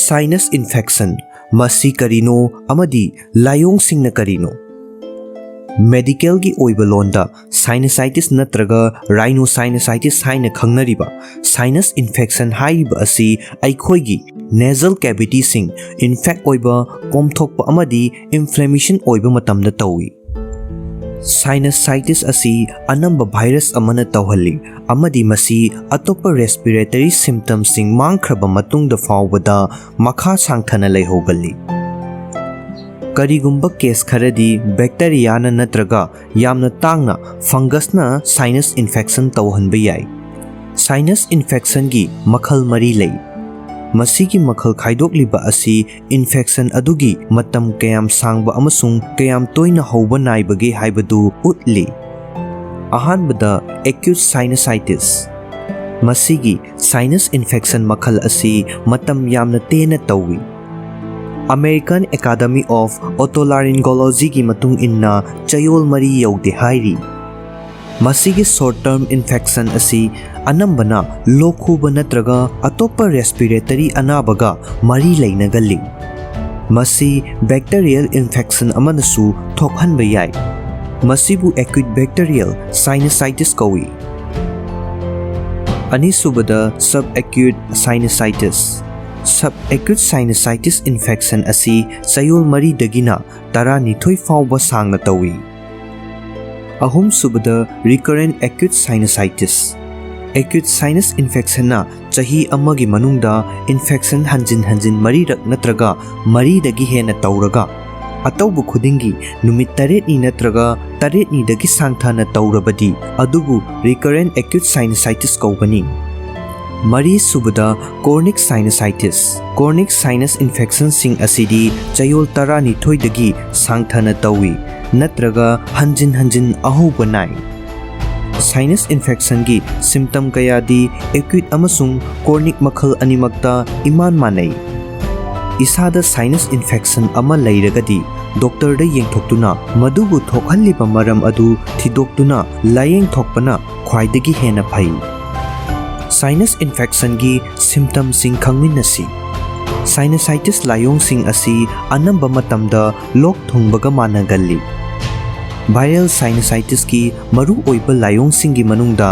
Sinus infection, Masi Karino, amadi Laiong-singna Karino. Medical gi oiba londa sinusitis natraga rhinosinusitis haina khangnariba sinus infection haiba asi aikhoi gi nasal cavity sing infect oiba pomthokpa amadi inflammation oiba matamda tawi. Sinusitis asi anamba virus amana tawhalli amadi masi atopa respiratory symptoms sing mangkhraba matungda fawbada makha sangthana laihogalli. Karigumba case kharadi bacteria na natraga yamna tangna fungus na sinus infection tawhanba yai. Sinus infection gi makhal mari lay. Masigi makhal khaidokliba asi infection adugi matam kayam sangba amasung kayam toina hauba naibagi haibadu utli. Ahanbada acute sinusitis. Masigi sinus infection makhal asi matam yamna tena tawi. American Academy of Otolaryngology ki matung inna chayol mari yaude hairi. Masigi short-term infection asi anambana lokhuba natraga atopa respiratory anabaga mari lainagalli. Masi bacterial infection amanasu thokhanba yai. Masibu acute bacterial sinusitis kawi. Anisubada subacute sinusitis. Subacute sinusitis infection asi sayol mari dagina tara nithoi fawba sangna tawi. Ahum subada recurrent acute sinusitis. Acute sinus infection na chahi amagi manungda infection hanjin mari rak natraga mari dagi hena tauraga ataubu khudingi numit taret ni natraga taret ni dagi sangthana taurabadi adubu recurrent acute sinusitis kaubani. Mari subada chronic sinusitis. Chronic sinus infection sing asidi chayol tara nithoi dagi sangthana tawi natraga hanjin ahuba nai. Sinus infection gi symptom kaya di acute amasung chronic makhal animakta iman manai. Isada sinus infection ama lairagadi doctor da yengthoktuna madubu thokhalliba maram adu thidoktuna layeng thokpana khwaidagi hena phai. Sinus infection gi symptom sing khangminasi. Sinusitis layong sing asi anamba matamda lok thungbaga managalli. Viral sinusitis ki maru oiba layong sing gi manungda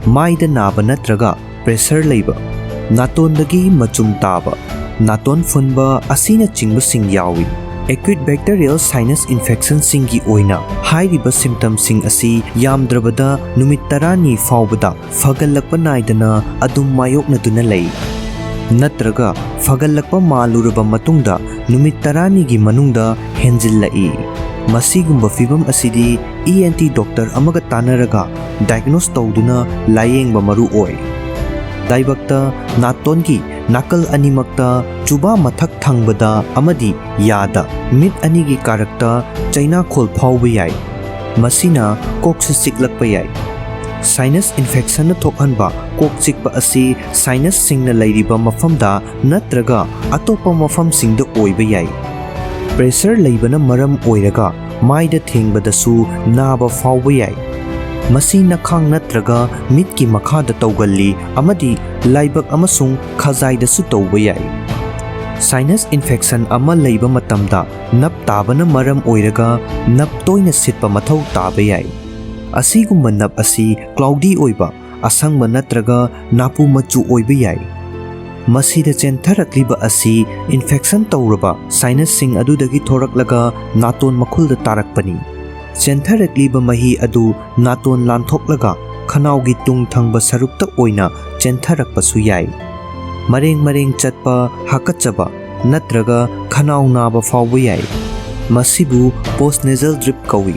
maida naba natraga pressure leiba, natondagi machum taba, naton funba asina chingba sing yawi. Acute bacterial sinus infection sing gi oina hairiba symptom sing asi yamdrabada numit tarani fawbada fagallakpa naidana adum mayokna duna lay. Natraga fagallakpa maluraba matungda numit tarani gi manungda henjillai. Masigumba fibam asidi ENT doctor amaga tanaraga diagnose tawduna layengba maru oi. Daibakta natongi nakal animakta chuba mathak thangbada amadi yada mid anigi karakta chaina khol phawba yai. Masina koksa siklakpa yai. Sinus infection na thokhanba kok chikpa asi sinus singna lairiba mafamda natraga atopa mafam singda oiba yai. Pressure laibana maram oiraga maida thengbadasu naba fawba yai. Masi nakhang natraga mitki makhada tawgalli amadi laibak amasung khazaidasu tawba yai. Sinus infection ama leiba matamda nap tabana maram oiraga nap toina sitpa mathau taba yai. Asigumba nap asi cloudy oiba asangba natraga napu machu oiba yai. Masida chentharakliba asi infection tawraba sinus sing adudagi thoraklaga naton makhulda tarakpani. Chentharakliba mahi adu naton lanthoklaga khanaugi tung thangba sarupta oina chentharakpasu yai. Mareng chatpa hakachaba natraga khanau naba fawba yai. Masibu postnasal drip kawi.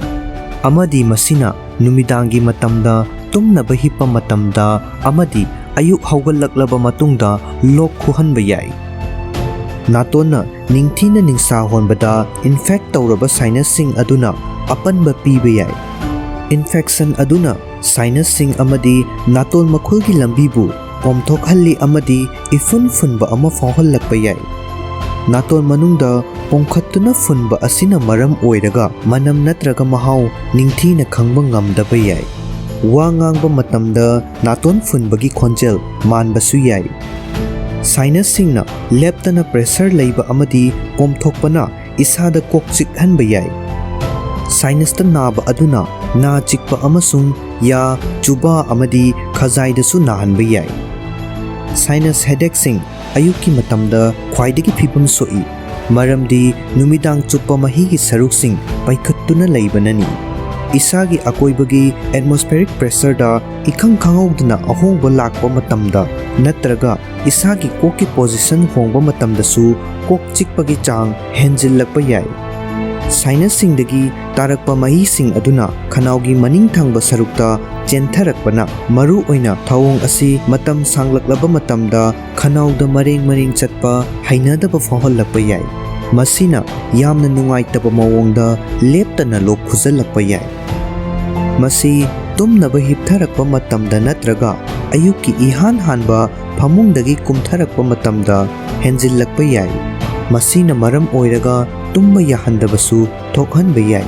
Amadi masina numidangi matamda tumnaba hippa matamda amadi ayuk haugallaklaba matungda lok khuhanba yai. Natona ningthina ningsa honbada infect tawraba sinus sing aduna apanba piba yai. Infection aduna sinus sing amadi naton makhulgi lambibu pomthokhalli amadi ifun funba ama fawhallakpa yai. Naton manungda pongkhattuna funba asina maram oiraga manam natraga mahau ningthina khangba ngamdaba yai. Wa ngangba matamda naton funbagi khonjel manbasu yai. साइनससिंगना लेप्तना pressure लैबा अमदी पोमथोकपना इसादा कोक चिकहनबा याय। साइनसता नाबा अदुना ना चिकपा अमसुंग या चुबा अमदी खजाइदसु नाहनबा याय। साइनस हेडेकसिंग अयुक्की मतमदा ख्वाइदगी फिबम सोई मरमदी नुमिदांग चुप्पा महीगी सरुकसिंग पाइखत्तुना लैबननी। इसागी अकोइबगी एटमॉस्फेरिक प्रेशरदा इखंग खंगौदना अहोंगबा लाकपा मतमदा नत्रगा इसागी कोकी पोजिशन होंगबा मतमदसु कोक चिकपगी चांग हेंजिल्लकपा याय। साइनससिंगदगी तारकपा महीसिंग अदुना खनाउगी मनिंग थंगबा सरुकता चेंथरकपना मरु ओइना थौंग असी मतम सांगलकलबा मतमदा खनाउदा मरेंग मरेंग चटपा हैनदबा फाहलकपा याय। मसीना यामना नुंगाइतबा मवोंगदा लेप्तना लोक खुजलकपा याय। मसी तुमनबा हिपथरकपा मतमदा नत्रगा अयुक्की इहान हानबा फमुंगदगी कुमथरकपा मतमदा हेंजिल्लकपा याय। मसीना मरम ओइरगा तुम्बा याहंदबसु थोकहनबा याय।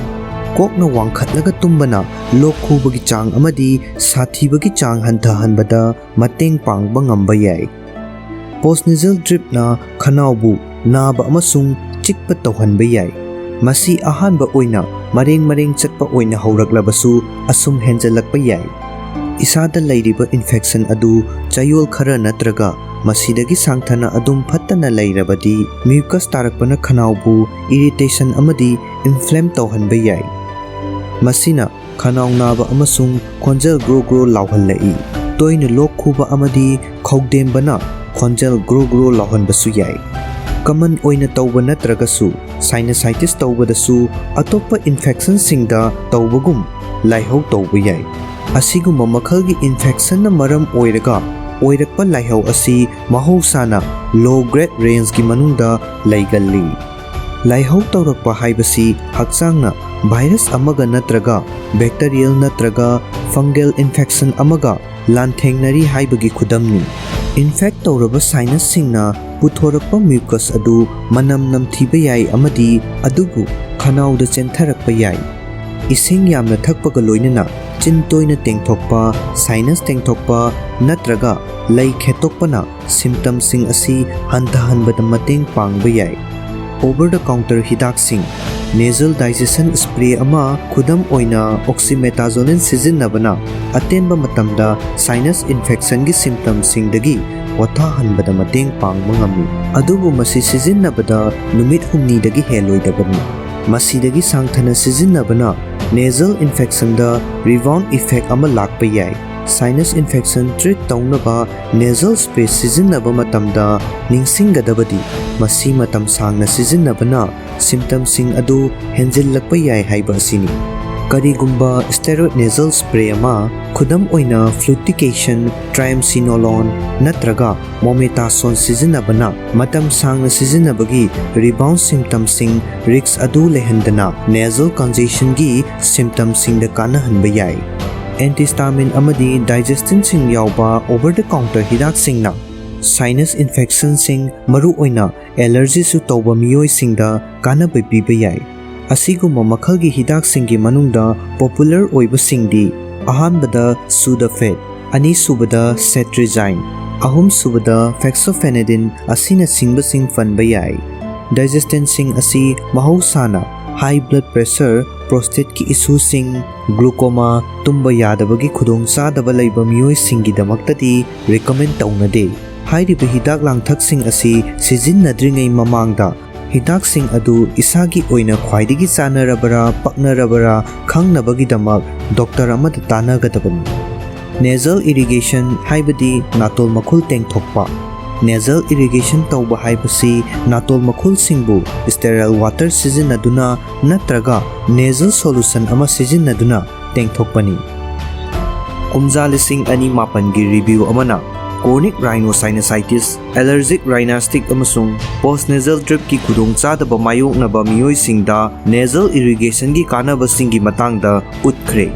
कोकना वांखतलगा तुम्बना लोक खुबगी चांग अमदी साथीबगी चांग हंथहनबदा मतेंग पांगबा ngamba याय। पोस्टनेजल ड्रिपना खनाउबु नाबा अमसुंग चिकपा तौहनबा याय। मसी अहानबा ओइना मरेंग मरेंग चटपा ओइना हौरकलबसु असुम हेंजलकपा याय। इसादा लैरिबा इन्फेक्शन अदु चयोल खरा नत्रगा मसीदगी सांगथना अदुम फत्तना लैरबदी म्यूकस तारकपना खनाउबु इरिटेशन अमदी इन्फ्लेम तौहनबा याय। मसीना खनाउ नाबा अमसुंग खोंजल ग्रो ग्रो लाउहल्लई। तोइना लोक खुबा अमदी खौदेमबना खोंजल ग्रो ग्रो लाउहनबसु याय। कमन ओइना तौबा नत्रगसु साइनसाइटिस तौबदसु अतोप्पा इन्फेक्शन सिंगदा तौबगुम लाइहौ तौबा याय। असिगुम्बा मखलगी इन्फेक्शन ना मरम ओइरगा ओइरकपा लाइहौ असि महौसाना लो ग्रेड रेंज की मनुंगदा लैगल्ली। लाइहौ तौरकपा हाइबसी हक्चांगना भाइरस अमगा नत्रगा बैक्टीरियल नत्रगा फंगल इन्फेक्शन अमगा लांथेंगनरी हाइबगी खुदमनी। इन्फेक्ट तौरबा साइनससिंगना पुथोरकपा म्यूकस अदु मनम नमथीबा याय अमदी अदुबु खनाउदा चेंथरकपा याय। इसिंग यामना थकपगा लोइनना चिन तोइना तेंथोकपा साइनस तेंथोकपा नत्रगा लै खेतोकपना सिम्पटम्सिंग असि हंथहनबदा मतेंग पांगबा याय। ओवर द काउंटर हिदाकसिंग नेजल डाइजेशन स्प्रे अमा खुदम ओइना ऑक्सीमेटाजोलिन सिजिन्नबना अतेनबा मतमदा साइनस इन्फेक्शन की सिम्पटम्सिंगदगी वथाहनबदा मतेंग पांगबा ngami। अदुबु मसी सिजिन्नबदा नुमित हुमनीदगी हेलोइदबनी। मसीदगी सांगथना सिजिन्नबना नेजल इन्फेक्शन दा रिबाउंड इफेक्ट अमा लाकपा याय। साइनस इन्फेक्शन ट्रीट तौनबा नेजल स्प्रे सिजिन्नबा मतमदा निंगसिंगदबदी मसी मतम सांगना सिजिन्नबना सिम्पटम्सिंग अदु हेंजिल्लकपा याय हाइबा असिनी। करिगुम्बा स्टेरॉइड नेजल स्प्रे अमा खुदम ओइना फ्लूटिकेशन ट्राइमसिनोलोन नत्रगा मोमेटासोन सिजिन्नबना मतम सांगना सिजिन्नबगी रिबाउंड सिम्पटम्सिंग रिक्स अदु लेहंदना नेजल कंजेशन की सिम्पटम्सिंग दा कानहनबा याय। एंटीस्टामिन अमदी डाइजेस्टिन सिंग यावबा ओवर द काउंटर हिदाक सिंगना साइनस इन्फेक्शन सिंग मरु ओइना एलर्जी सु तौबा मियोय सिंगदा कानबा पीबा याय। असिगुम्बा मखलगी हिदाक सिंगी मनुंगदा पॉपुलर ओइबा सिंगदी अहानबदा सुडाफेट, अनीसुबदा सेट्रिजाइन, अहुम सुबदा फेक्सोफेनेडिन असिना सिंगबा सिंग फनबा याय। डाइजेस्टिन सिंग असि महौसाना हाई ब्लड प्रेशर प्रोस्टेट की इशू सिंग ग्लूकोमा तुम्बा यादबगी खुदोंग चादबा लैबा मियोय सिंगीदमक्तदी रिकमेंड तौनदे। हाइरिबा हिदाक लांथकसिंग असि सिजिन्नद्रिङै ममांगदा हिदाकसिंग अदु इसागी ओइना ख्वाइदगी चानरबरा पक्नरबरा खंगनबगीदमक डॉक्टर अमदा तानागदबनी। नेजल इरिगेशन हाइबदी नातोल मखुल तेंथोकपा। नेजल इरिगेशन तौबा हाइबसी नातोल मखुल सिंगबु स्टेरल वाटर सिजिन्नदुना नत्रगा नेजल सोल्यूशन अमा सिजिन्नदुना तेंथोकपनी। कुमजा लिसिंग अनि मापनगी रिव्यू अमना chronic rhinosinusitis, allergic rhinostic अमसुंग postnasal drip की खुदोंचादबा मायोंगनबा मियोयसिंगदा nasal irrigation की कानबसिंगी मतंगदा उतख्रे।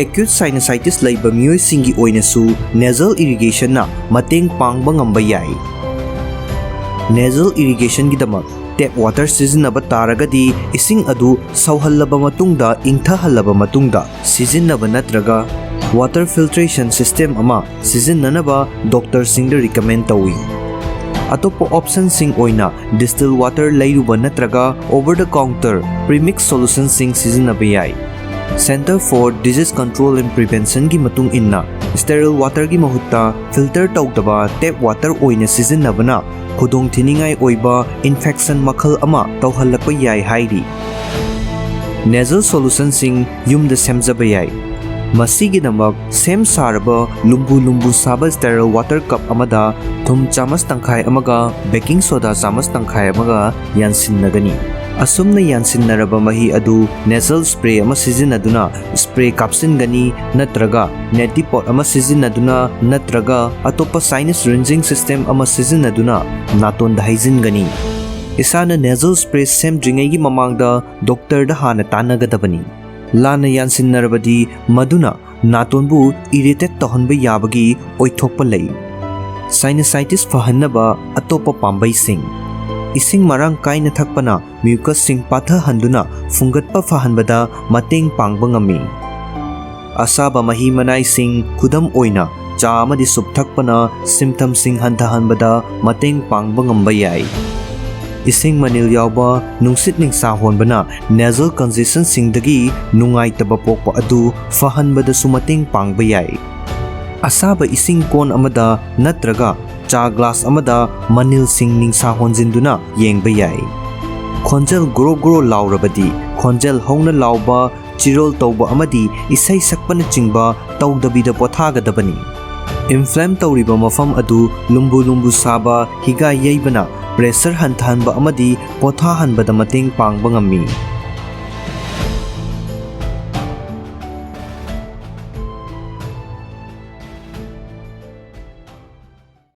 acute sinusitis लैबा मियोयसिंगी ओइनसु nasal irrigation ना मतेंग पांगबा ngamba याय। nasal irrigation की दमक tap water सिजिन्नबा तारगदी इसिंग अदु सौहल्लबा मतुंगदा इंथहल्लबा मतुंगदा सिजिन्नबा नत्रगा वाटर फिल्ट्रेशन सिस्टम अमा सिजिन्ननबा डॉक्टर सिंगदा रिकमेंड तौई। ꯑꯇꯣꯞꯄ ꯑꯣꯞꯁꯟꯁꯤꯡ ꯑꯣꯏꯅ ꯗꯤꯁꯇꯤꯜ ꯋꯥꯇꯔ ꯂꯩꯔꯨꯕ ꯅꯠꯇ꯭ꯔꯒ ꯑꯣꯚꯔ ꯗ ꯀꯥꯎꯟꯇꯔ ꯄ꯭ꯔꯤꯃꯤꯛꯁ ꯁꯣꯂꯨꯁꯟꯁꯤꯡ ꯁꯤꯖꯤꯟꯅꯕ ꯌꯥꯏ꯫ ꯁꯦꯟꯇꯔ ꯐꯣꯔ ꯗꯤꯖꯤꯖ ꯀꯟꯇ꯭ꯔꯣꯜ ꯑꯦꯟड ꯄ꯭ꯔꯤꯚꯦꯟꯁꯟꯒꯤ ꯃꯇꯨꯡ ꯏꯟꯅ ꯁ꯭ꯇꯦꯔꯤꯜ ꯋꯥꯇꯔꯒꯤ ꯃꯍꯨꯠꯇ ꯐꯤꯜꯇꯔ ꯇꯧꯗꯕ ꯇꯦꯞ ꯋꯥꯇꯔ ꯑꯣꯏꯅ ꯁꯤꯖꯤꯟꯅꯕꯅ ꯈꯨꯗꯣꯡꯊꯤꯅꯤꯡꯉꯥꯏ ꯑꯣꯏꯕ ꯏꯟꯐꯦꯛꯁꯟ ꯃꯈꯜ ꯑꯃ ꯇꯧꯍꯜꯂꯛꯄ ꯌꯥꯏ ꯍꯥꯏꯔꯤ꯫ ꯅꯦꯖꯜ ꯁꯣꯂꯨꯁꯟꯁꯤꯡ ꯌꯨꯝꯗ ꯁꯦꯝꯖꯕ ꯌꯥꯏ꯫ ꯃꯁꯤꯒꯤꯗꯃꯛ ꯁꯦꯝ ꯁꯥꯔꯕ ꯂꯨꯝꯕꯨ ꯁꯥꯕ ꯁ꯭ꯇꯦꯔꯤꯜ ꯋꯥꯇꯔ ꯀꯞ ꯑꯃꯗ ꯊꯨꯝ ꯆꯥꯃꯁ ꯇꯪꯈꯥꯏ ꯑꯃꯒ ꯕꯦꯀꯤꯡ ꯁꯣꯗꯥ ꯆꯥꯃꯁ ꯇꯪꯈꯥꯏ ꯑꯃꯒ ꯌꯥꯟꯁꯤꯟꯅꯒꯅꯤ꯫ ꯑꯁꯨꯝꯅ ꯌꯥꯟꯁꯤꯟꯅꯔꯕ ꯃꯍꯤ ꯑꯗꯨ ꯅꯦꯖꯜ ꯁ꯭ꯄ꯭ꯔꯦ ꯑꯃ ꯁꯤꯖꯤꯟꯅꯗꯨꯅ ꯁ꯭ꯄ꯭ꯔꯦ ꯀꯥꯞꯁꯤꯟꯒꯅꯤ ꯅꯠꯇ꯭ꯔꯒ ꯅꯦꯇꯤ ꯄꯣꯠ ꯑꯃ ꯁꯤꯖꯤꯟꯅꯗꯨꯅ ꯅꯠꯇ꯭ꯔꯒ ꯑꯇꯣꯞꯄ ꯁꯥꯏꯅꯁ ꯔꯤꯟꯖꯤꯡ ꯁꯤꯁꯇꯦꯝ ꯑꯃ ꯁꯤꯖꯤꯟꯅꯗꯨꯅ ꯅꯥꯇꯣꯟꯗ ꯍꯩꯖꯤꯟꯒꯅꯤ꯫ ꯏꯁꯥꯅ ꯅꯦꯖꯜ ꯁ꯭ꯄ꯭ꯔꯦ ꯁꯦꯝꯗ꯭ꯔꯤꯉꯩꯒꯤ ꯃꯃꯥꯡꯗ ꯗꯣꯛꯇꯔꯗ ꯍꯥꯟꯅ ꯇꯥꯟꯅꯒꯗꯕꯅꯤ꯫ ꯂꯥꯟꯅ ꯌꯥꯟꯁꯤꯟꯅꯔꯕꯗꯤ ꯃꯗꯨꯅ ꯅꯥꯇꯣꯟꯕꯨ ꯏꯔꯤꯇꯦꯠ ꯇꯧꯍꯟꯕ ꯌꯥꯕꯒꯤ ꯑꯣꯏꯊꯣꯛꯄ ꯂꯩ꯫ ꯁꯥꯏꯅꯁꯥꯏꯇꯤꯁ ꯐꯍꯟꯅꯕ ꯑꯇꯣꯞꯄ ꯄꯥꯝꯕꯩꯁꯤꯡ: ꯏꯁꯤꯡ ꯃꯔꯥꯡ ꯀꯥꯏꯅ ꯊꯛꯄꯅ ꯃ꯭ꯌꯨꯀꯁꯁꯤꯡ ꯄꯥꯊꯍꯟꯗꯨꯅ ꯐꯨꯡꯒꯠꯄ ꯐꯍꯟꯕꯗ ꯃꯇꯦꯡ ꯄꯥꯡꯕ ꯉꯝꯃꯤ꯫ ꯑꯁꯥꯕ ꯃꯍꯤ ꯃꯅꯥꯏꯁꯤꯡ ꯈꯨꯗꯝ ꯑꯣꯏꯅ ꯆꯥ ꯑꯃꯗꯤ ꯁꯨꯞ ꯊꯛꯄꯅ ꯁꯤꯝꯇꯝꯁꯤꯡ ꯍꯟꯊꯍꯟꯕꯗ ꯃꯇꯦꯡ ꯄꯥꯡꯕ ꯉꯝꯕ ꯌꯥꯏ꯫ ꯏꯁꯤꯡ ꯃꯅꯤꯜ ꯌꯥꯎꯕ ꯅꯨꯡꯁꯤꯠ ꯅꯤꯡꯁꯥ ꯍꯣꯟꯕꯅ ꯅꯦꯖꯜ ꯀꯟꯖꯦꯁꯟꯁꯤꯡꯗꯒꯤ ꯅꯨꯡꯉꯥꯏꯇꯕ ꯄꯣꯛꯄ ꯑꯗꯨ ꯐꯍꯟꯕꯗꯁꯨ ꯃꯇꯦꯡ ꯄꯥꯡꯕ ꯌꯥꯏ꯫ ꯑꯁꯥꯕ ꯏꯁꯤꯡ ꯀꯣꯟ ꯑꯃꯗ ꯅꯠꯇ꯭ꯔꯒ ꯆꯥ ꯒ꯭ꯂꯥꯁ ꯑꯃꯗ ꯃꯅꯤꯜꯁꯤꯡ ꯅꯤꯡꯁꯥ ꯍꯣꯟꯖꯤꯟꯗꯨꯅ ꯌꯦꯡꯕ ꯌꯥꯏ꯫ ꯈꯣꯟꯖꯦꯜ ꯒ꯭ꯔꯣ ꯒ꯭ꯔꯣ ꯂꯥꯎꯔꯕꯗꯤ ꯈꯣꯟꯖꯦꯜ ꯍꯧꯅ ꯂꯥꯎꯕ, ꯆꯤꯔꯣꯜ ꯇꯧꯕ ꯑꯃꯗꯤ ꯏꯁꯩ ꯁꯛꯄꯅꯆꯤꯡꯕ ꯇꯧꯗꯕꯤꯗ ꯄꯣꯊꯥꯒꯗꯕꯅꯤ꯫ ꯏꯟꯐ꯭ꯂꯦꯝ ꯇꯧꯔꯤꯕ ꯃꯐꯝ ꯑꯗꯨ ꯂꯨꯝꯕꯨ ꯁꯥꯕ ꯍꯤꯒꯥ ꯌꯩꯕꯅ ꯄ꯭ꯔꯦꯁꯔ ꯍꯟꯊꯍꯟꯕ ꯑꯃꯗꯤ ꯄꯣꯊꯥꯍꯟꯕꯗ ꯃꯇꯦꯡ ꯄꯥꯡꯕ ꯉꯝꯃꯤ꯫